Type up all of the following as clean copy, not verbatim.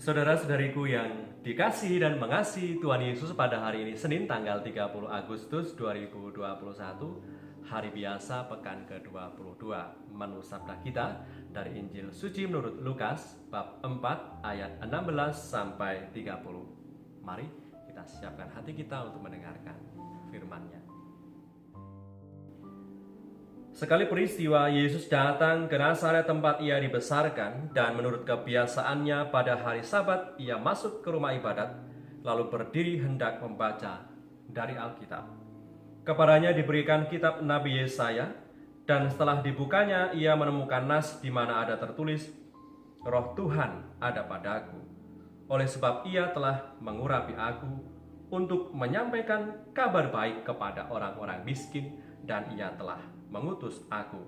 Saudara-saudariku yang dikasihi dan mengasihi Tuhan Yesus, pada hari ini Senin tanggal 30 Agustus 2021, hari biasa pekan ke-22. Menu sabda kita dari Injil Suci menurut Lukas bab 4 ayat 16 sampai 30. Mari kita siapkan hati kita untuk mendengarkan firman-Nya. Sekali peristiwa, Yesus datang ke Nazaret tempat ia dibesarkan, dan menurut kebiasaannya pada hari Sabat ia masuk ke rumah ibadat, lalu berdiri hendak membaca dari Alkitab. Kepadanya diberikan kitab Nabi Yesaya, dan setelah dibukanya ia menemukan nas di mana ada tertulis, "Roh Tuhan ada padaku, oleh sebab ia telah mengurapi aku untuk menyampaikan kabar baik kepada orang-orang miskin, dan ia telah mengutus aku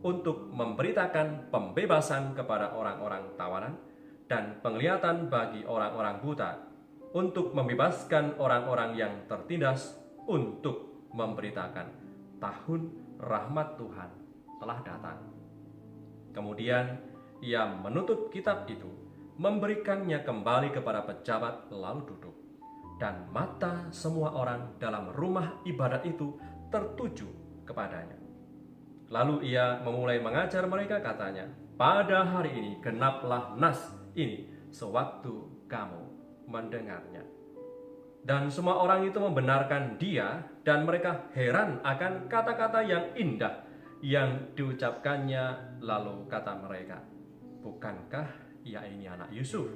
untuk memberitakan pembebasan kepada orang-orang tawanan dan penglihatan bagi orang-orang buta, untuk membebaskan orang-orang yang tertindas, untuk memberitakan tahun rahmat Tuhan telah datang." Kemudian ia menutup kitab itu, memberikannya kembali kepada pejabat, lalu duduk. Dan mata semua orang dalam rumah ibadat itu tertuju kepadanya. Lalu ia memulai mengajar mereka, katanya, "Pada hari ini genaplah nas ini sewaktu kamu mendengarnya." Dan semua orang itu membenarkan dia, dan mereka heran akan kata-kata yang indah yang diucapkannya. Lalu kata mereka, "Bukankah ia ini anak Yusuf?"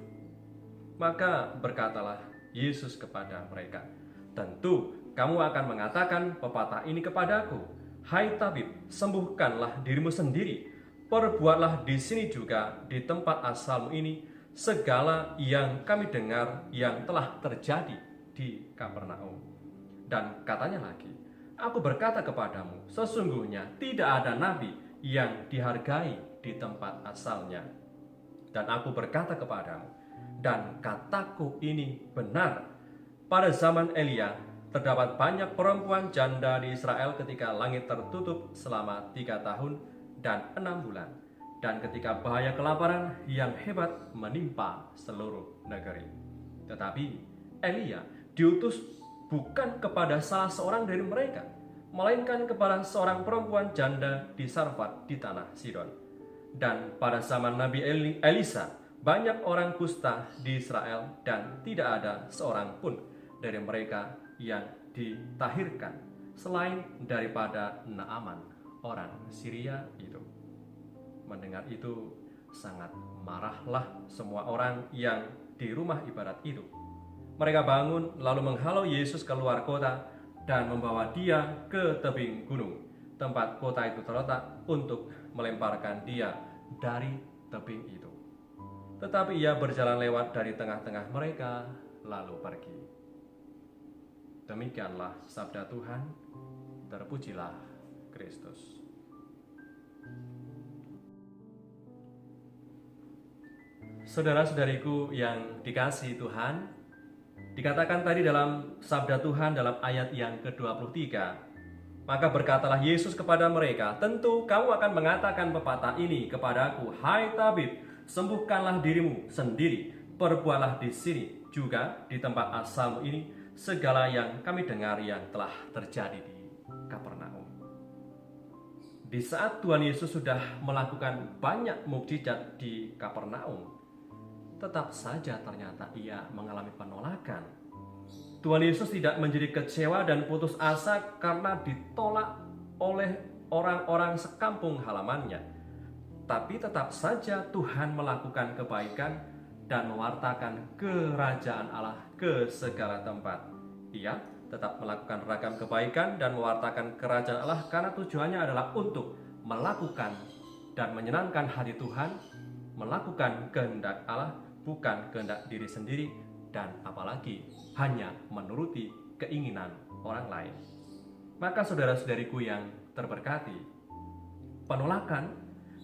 Maka berkatalah Yesus kepada mereka, "Tentu kamu akan mengatakan pepatah ini kepadaku, 'Hai tabib, sembuhkanlah dirimu sendiri. Perbuatlah di sini juga, di tempat asalmu ini, segala yang kami dengar yang telah terjadi di Kapernaum.' Dan katanya lagi, 'Aku berkata kepadamu, sesungguhnya tidak ada nabi yang dihargai di tempat asalnya.' Dan aku berkata kepadamu, dan kataku ini benar, pada zaman Elia terdapat banyak perempuan janda di Israel ketika langit tertutup selama 3 tahun dan 6 bulan, dan ketika bahaya kelaparan yang hebat menimpa seluruh negeri. Tetapi Elia diutus bukan kepada salah seorang dari mereka, melainkan kepada seorang perempuan janda di Sarfat di tanah Sidon. Dan pada zaman Nabi Elisa banyak orang kusta di Israel, dan tidak ada seorang pun dari mereka yang ditahirkan selain daripada Naaman orang Syria itu." Mendengar itu sangat marahlah semua orang yang di rumah ibadat itu. Mereka bangun lalu menghalau Yesus keluar kota dan membawa dia ke tebing gunung tempat kota itu terletak, untuk melemparkan dia dari tebing itu. Tetapi ia berjalan lewat dari tengah-tengah mereka lalu pergi. Demikianlah sabda Tuhan. Terpujilah Kristus. Saudara-saudariku yang dikasihi Tuhan, dikatakan tadi dalam sabda Tuhan dalam ayat yang ke-23, "Maka berkatalah Yesus kepada mereka, 'Tentu kamu akan mengatakan pepatah ini kepadaku, Hai tabib, sembuhkanlah dirimu sendiri. Perbuatlah di sini juga, di tempat asalmu ini, segala yang kami dengar yang telah terjadi di Kapernaum.'" Di saat Tuhan Yesus sudah melakukan banyak mukjizat di Kapernaum, tetap saja ternyata ia mengalami penolakan. Tuhan Yesus tidak menjadi kecewa dan putus asa karena ditolak oleh orang-orang sekampung halamannya. Tapi tetap saja Tuhan melakukan kebaikan dan mewartakan kerajaan Allah ke segala tempat. Ia tetap melakukan ragam kebaikan dan mewartakan kerajaan Allah karena tujuannya adalah untuk melakukan dan menyenangkan hati Tuhan, melakukan kehendak Allah, bukan kehendak diri sendiri, dan apalagi hanya menuruti keinginan orang lain. Maka saudara-saudariku yang terberkati, penolakan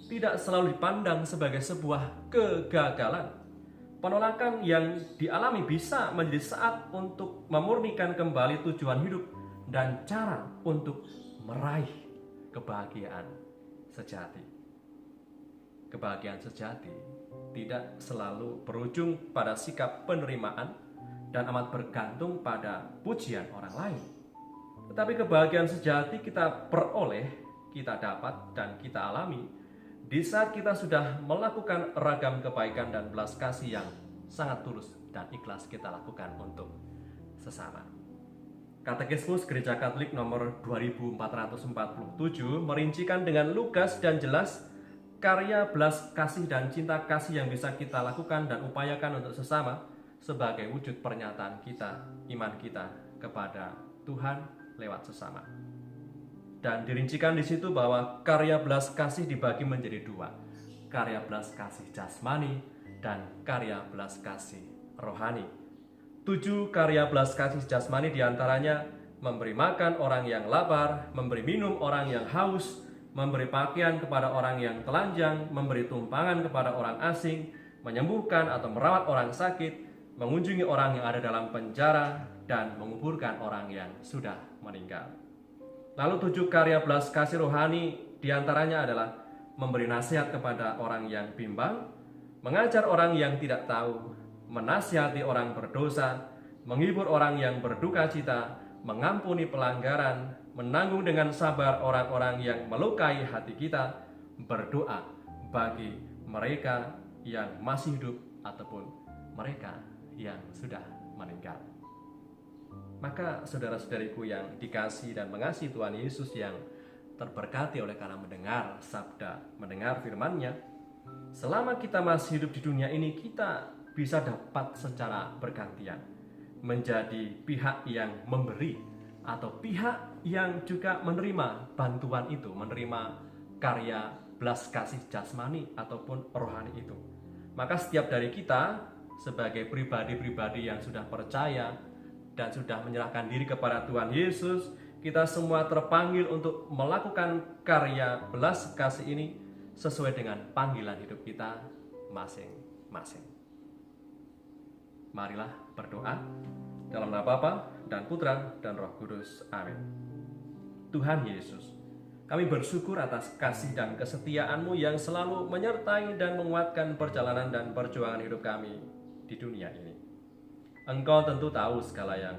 tidak selalu dipandang sebagai sebuah kegagalan. Penolakan yang dialami bisa menjadi saat untuk memurnikan kembali tujuan hidup dan cara untuk meraih kebahagiaan sejati. kebahagiaan sejati tidak selalu berujung pada sikap penerimaan dan amat bergantung pada pujian orang lain. Tetapi kebahagiaan sejati kita peroleh, kita dapat, dan kita alami di saat kita sudah melakukan ragam kebaikan dan belas kasih yang sangat tulus dan ikhlas kita lakukan untuk sesama. Katekismus Gereja Katolik nomor 2447 merincikan dengan lugas dan jelas karya belas kasih dan cinta kasih yang bisa kita lakukan dan upayakan untuk sesama sebagai wujud pernyataan kita, iman kita kepada Tuhan lewat sesama. Dan dirincikan di situ bahwa karya belas kasih dibagi menjadi dua, karya belas kasih jasmani dan karya belas kasih rohani. 7 karya belas kasih jasmani diantaranya memberi makan orang yang lapar, memberi minum orang yang haus, memberi pakaian kepada orang yang telanjang, memberi tumpangan kepada orang asing, menyembuhkan atau merawat orang sakit, mengunjungi orang yang ada dalam penjara, dan menguburkan orang yang sudah meninggal. Lalu 7 karya belas kasih rohani diantaranya adalah memberi nasihat kepada orang yang bimbang, mengajar orang yang tidak tahu, menasihati orang berdosa, menghibur orang yang berduka cita, mengampuni pelanggaran, menanggung dengan sabar orang-orang yang melukai hati kita, berdoa bagi mereka yang masih hidup ataupun mereka yang sudah meninggal. Maka saudara-saudariku yang dikasihi dan mengasihi Tuhan Yesus yang terberkati oleh karena mendengar sabda, mendengar firman-Nya, selama kita masih hidup di dunia ini, kita bisa dapat secara bergantian menjadi pihak yang memberi atau pihak yang juga menerima bantuan itu, menerima karya belas kasih jasmani ataupun rohani itu. Maka setiap dari kita sebagai pribadi-pribadi yang sudah percaya dan sudah menyerahkan diri kepada Tuhan Yesus, kita semua terpanggil untuk melakukan karya belas kasih ini sesuai dengan panggilan hidup kita masing-masing. Marilah berdoa dalam nama Bapa dan Putra dan Roh Kudus. Amin. Tuhan Yesus, kami bersyukur atas kasih dan kesetiaan-Mu yang selalu menyertai dan menguatkan perjalanan dan perjuangan hidup kami di dunia ini. Engkau tentu tahu segala yang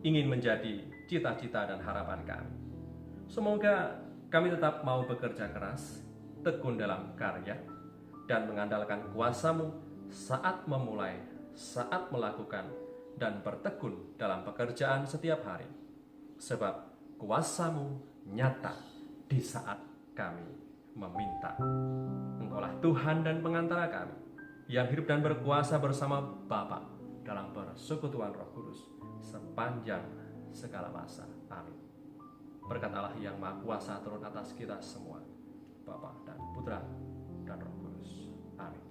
ingin menjadi cita-cita dan harapan kami. Semoga kami tetap mau bekerja keras, tekun dalam karya, dan mengandalkan kuasa-Mu saat memulai, saat melakukan, dan bertekun dalam pekerjaan setiap hari. Sebab kuasa-Mu nyata di saat kami meminta. Engkaulah Tuhan dan pengantara kami, yang hidup dan berkuasa bersama Bapa dalam persekutuan Roh Kudus sepanjang segala masa. Amin. Berkat Allah yang Maha Kuasa turun atas kita semua, Bapa dan Putra dan Roh Kudus. Amin.